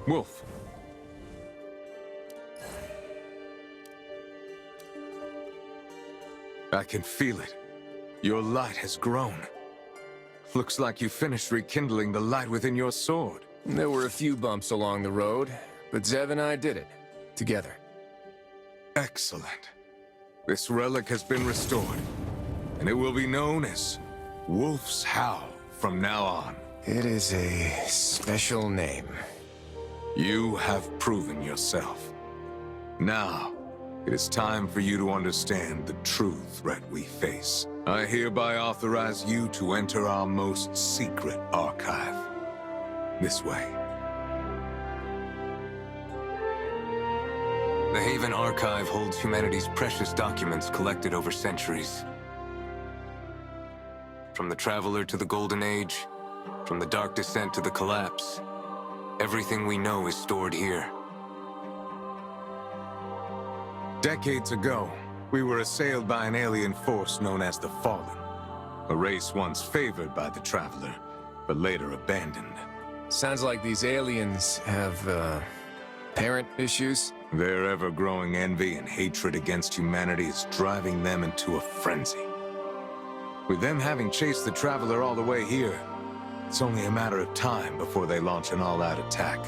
Wolf. I can feel it. Your light has grown. Looks like you finished rekindling the light within your sword. There were a few bumps along the road, but Zev and I did it. Together. Excellent. This relic has been restored, and it will be known as Wolf's Howl from now on. It is a special name. You have proven yourself. Now, it is time for you to understand the true threat we face. I hereby authorize you to enter our most secret archive. This way. The Haven Archive holds humanity's precious documents collected over centuries. From the Traveler to the Golden Age, from the Dark Descent to the Collapse, everything we know is stored here. Decades ago, we were assailed by an alien force known as the Fallen. A race once favored by the Traveler, but later abandoned. Sounds like these aliens have, parent issues? Their ever-growing envy and hatred against humanity is driving them into a frenzy. With them having chased the Traveler all the way here, it's only a matter of time before they launch an all-out attack.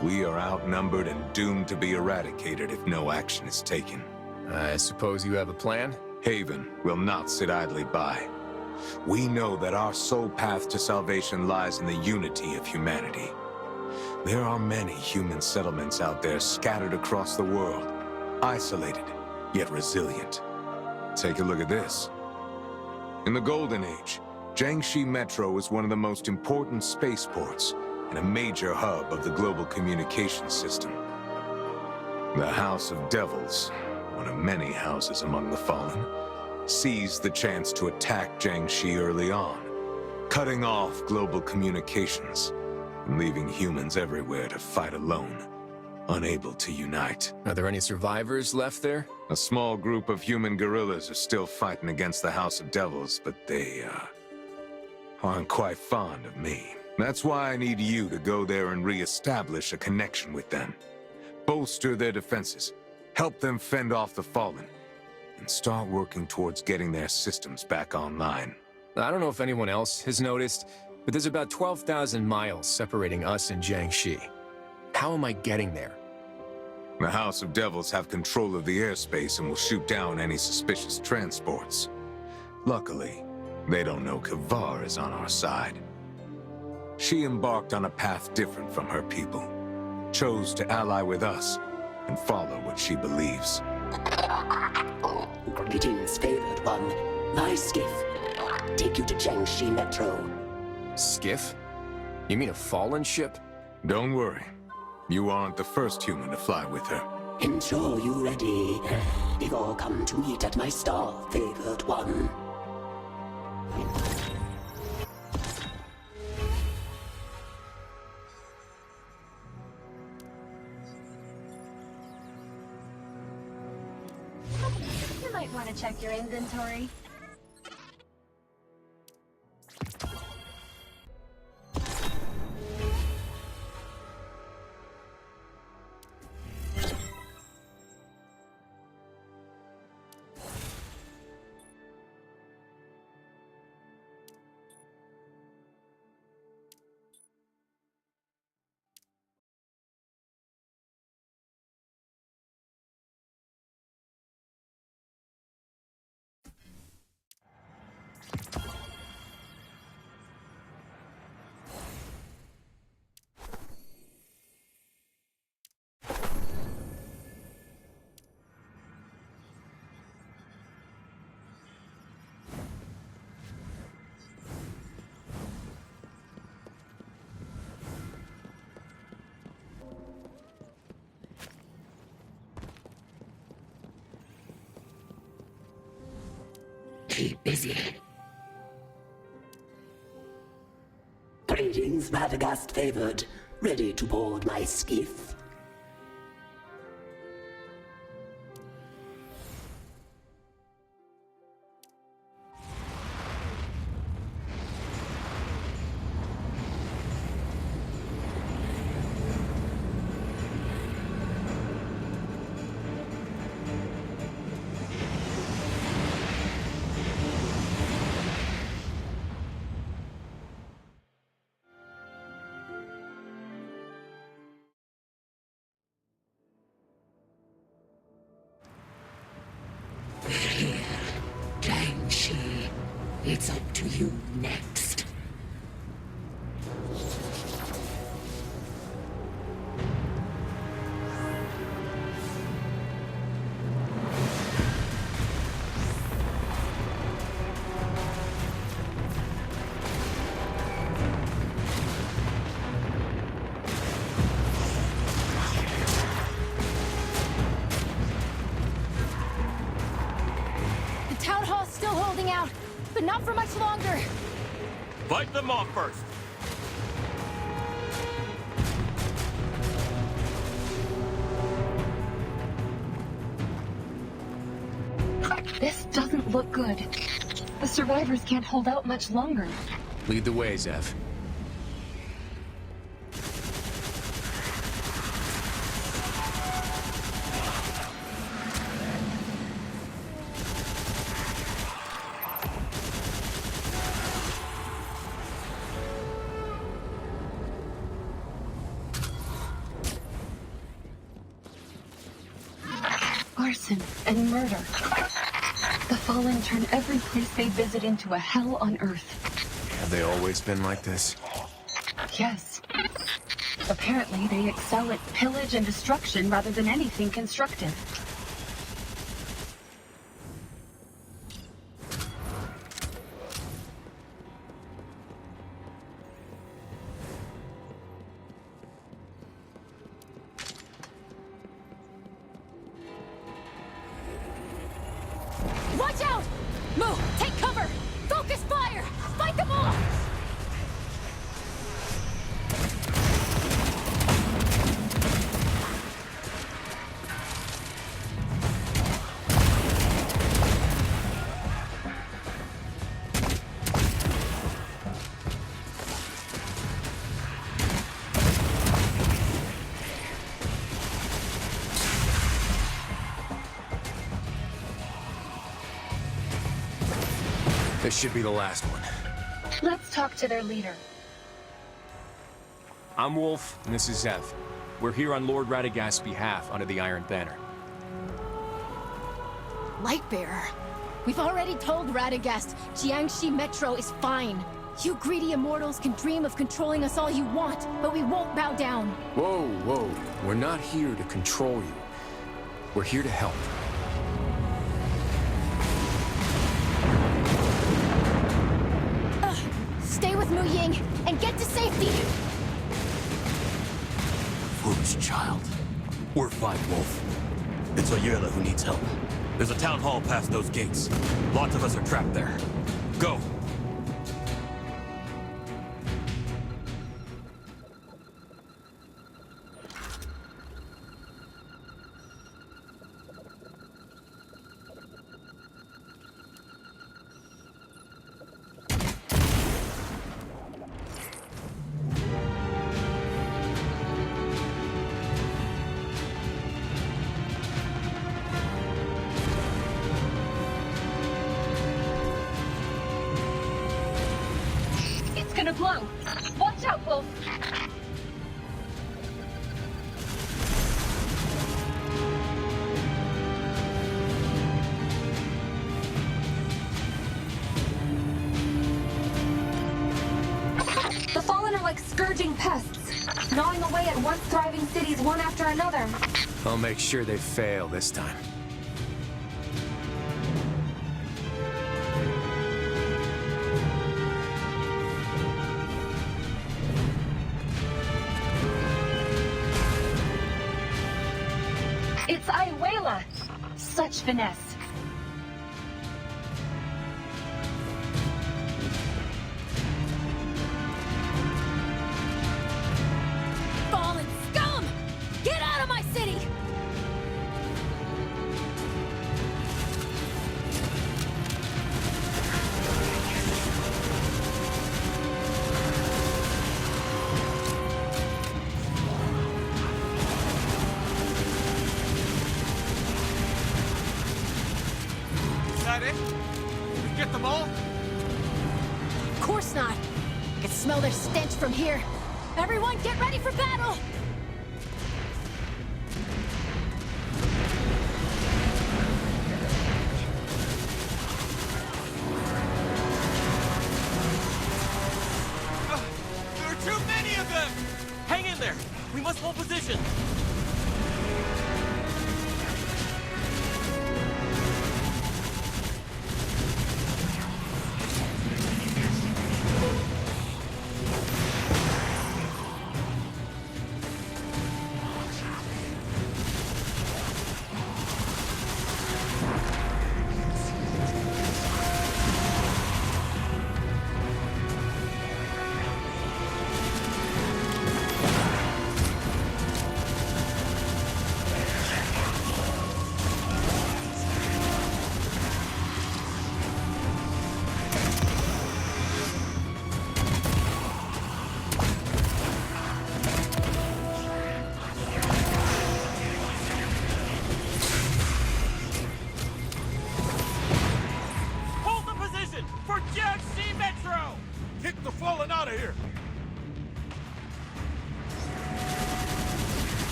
We are outnumbered and doomed to be eradicated if no action is taken. I suppose you have a plan? Haven will not sit idly by. We know that our sole path to salvation lies in the unity of humanity. There are many human settlements out there scattered across the world, isolated, yet resilient. Take a look at this. In the Golden Age, Jiangxi Metro was one of the most important spaceports and a major hub of the global communications system. The House of Devils, one of many houses among the Fallen, seized the chance to attack Jiangxi early on, cutting off global communications and leaving humans everywhere to fight alone, unable to unite. Are there any survivors left there? A small group of human guerrillas are still fighting against the House of Devils, but they, aren't quite fond of me. That's why I need you to go there and re-establish a connection with them. Bolster their defenses, help them fend off the Fallen, and start working towards getting their systems back online. I don't know if anyone else has noticed, but there's about 12,000 miles separating us and Jiangxi. How am I getting there? The House of Devils have control of the airspace and will shoot down any suspicious transports. Luckily, they don't know Kavar is on our side. She embarked on a path different from her people, chose to ally with us, and follow what she believes. Greetings, favored one. My skiff. Take you to Jiangxi Metro. Skiff? You mean a fallen ship? Don't worry. You aren't the first human to fly with her. Ensure you ready. You've all come to meet at my star, favored one. You might want to check your inventory. Keep busy. Greetings, Radagast favored. Ready to board my skiff. It's up to you next. The town hall's still holding out, but not for much longer. Fight them off first. This doesn't look good. The survivors can't hold out much longer. Lead the way, Zev. Arson and murder. The Fallen turn every place they visit into a hell on Earth. Have they always been like this? Yes. Apparently, they excel at pillage and destruction rather than anything constructive. Watch out! Move! Take cover! Focus fire! Fight them all! This should be the last one. Let's talk to their leader. I'm Wolf, and this is Zev. We're here on Lord Radagast's behalf under the Iron Banner. Lightbearer. We've already told Radagast Jiangxi Metro is fine. You greedy immortals can dream of controlling us all you want, but we won't bow down. Whoa, whoa. We're not here to control you. We're here to help. Stay with Mu Ying and get to safety! Foolish child. We're fine, Wolf. It's Oyela who needs help. There's a town hall past those gates. Lots of us are trapped there. Go! It's gonna blow. Watch out, Wolf. The Fallen are like scourging pests, gnawing away at once thriving cities one after another. I'll make sure they fail this time. It's Ayuela. Such finesse. Fallen scum! Get out of my city! Is that it? Did we get them all? Of course not. I can smell their stench from here. Everyone, get ready for battle! must hold position!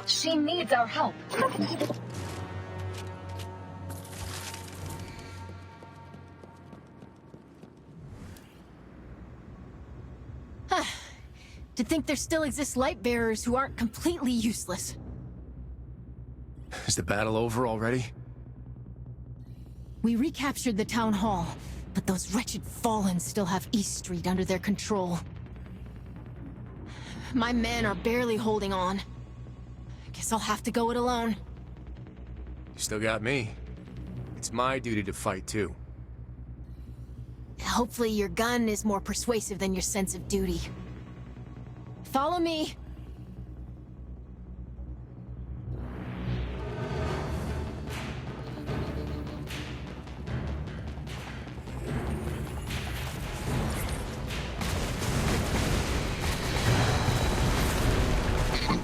She needs our help. To think there still exist light bearers who aren't completely useless. Is the battle over already? We recaptured the town hall, but those wretched Fallen still have East Street under their control. My men are barely holding on. Guess I'll have to go it alone. You still got me. It's my duty to fight, too. Hopefully your gun is more persuasive than your sense of duty. Follow me.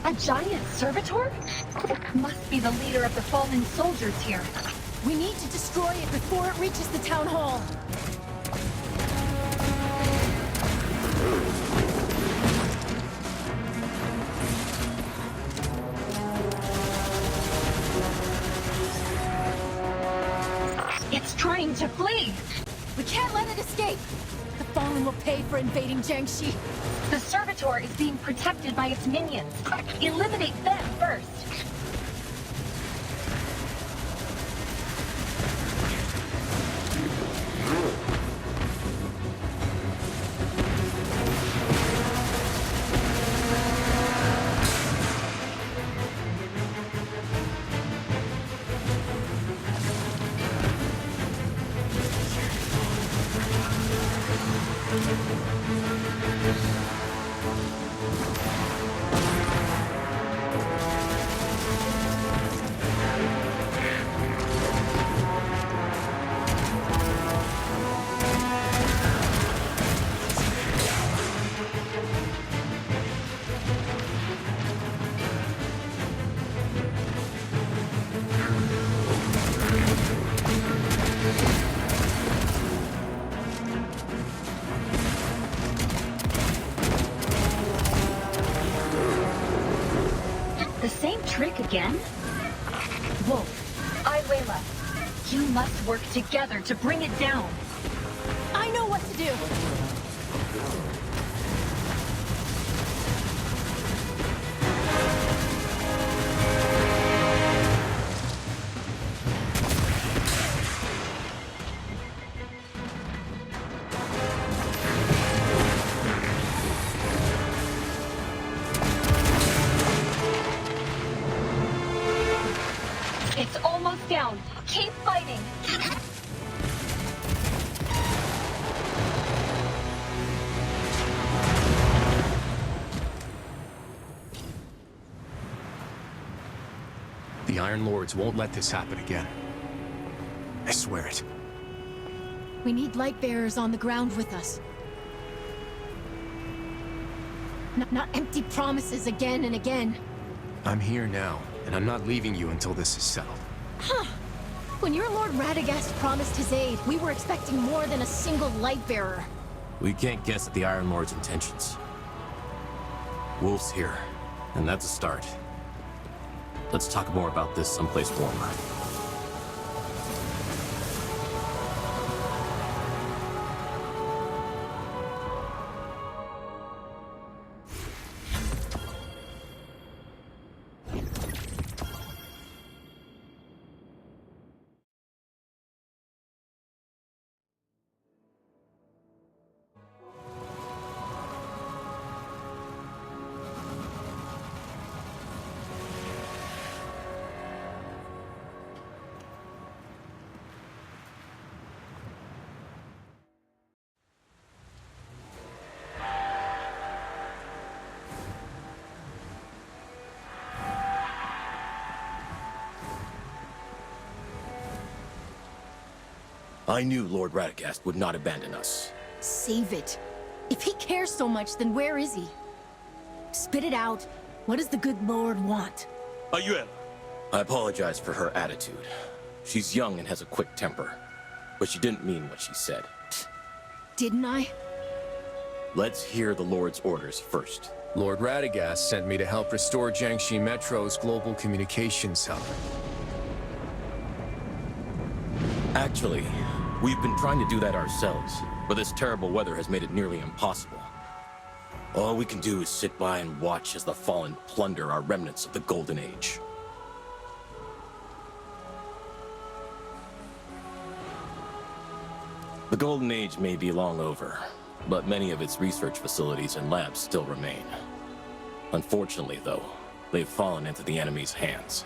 A giant servitor? Must be the leader of the fallen soldiers here. We need to destroy it before it reaches the town hall. It's trying to flee. We can't let it escape. The Fallen will pay for invading Jiangxi. The servitor is being protected by its minions. Eliminate them first. Again? Wolf, Layla, you must work together to bring it down. I know what to do. Iron Lords won't let this happen again. I swear it. We need light bearers on the ground with us. Not empty promises again and again. I'm here now, and I'm not leaving you until this is settled. Huh. When your Lord Radagast promised his aid, we were expecting more than a single light bearer. We can't guess at the Iron Lord's intentions. Wolf's here, and that's a start. Let's talk more about this someplace warmer. I knew Lord Radagast would not abandon us. Save it. If he cares so much, then where is he? Spit it out. What does the good Lord want? Ayuela! I apologize for her attitude. She's young and has a quick temper. But she didn't mean what she said. Didn't I? Let's hear the Lord's orders first. Lord Radagast sent me to help restore Jiangxi Metro's global communications hub. Actually, we've been trying to do that ourselves, but this terrible weather has made it nearly impossible. All we can do is sit by and watch as the Fallen plunder our remnants of the Golden Age. The Golden Age may be long over, but many of its research facilities and labs still remain. Unfortunately, though, they've fallen into the enemy's hands.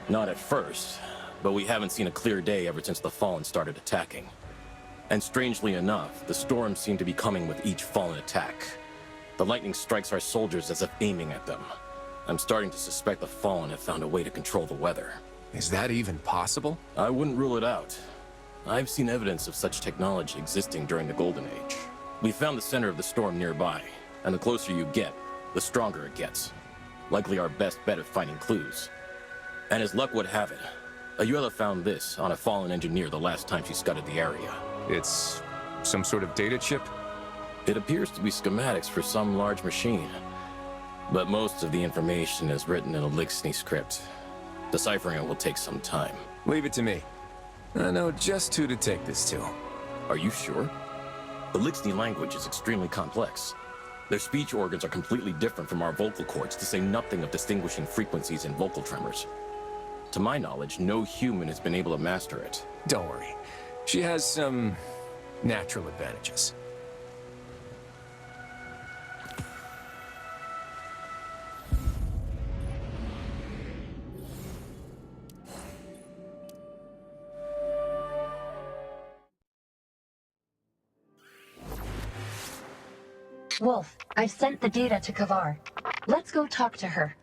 Not at first, but we haven't seen a clear day ever since the Fallen started attacking. And strangely enough, the storms seem to be coming with each Fallen attack. The lightning strikes our soldiers as if aiming at them. I'm starting to suspect the Fallen have found a way to control the weather. Is that even possible? I wouldn't rule it out. I've seen evidence of such technology existing during the Golden Age. We found the center of the storm nearby, and the closer you get, the stronger it gets. Likely our best bet at finding clues. And as luck would have it, Ayuela found this on a Fallen engineer the last time she scouted the area. It's some sort of data chip? It appears to be schematics for some large machine. But most of the information is written in a Lixni script. Deciphering it will take some time. Leave it to me. I know just who to take this to. Are you sure? The Lixni language is extremely complex. Their speech organs are completely different from our vocal cords, to say nothing of distinguishing frequencies and vocal tremors. To my knowledge, no human has been able to master it. Don't worry. She has some natural advantages. Wolf, I've sent the data to Kavar. Let's go talk to her.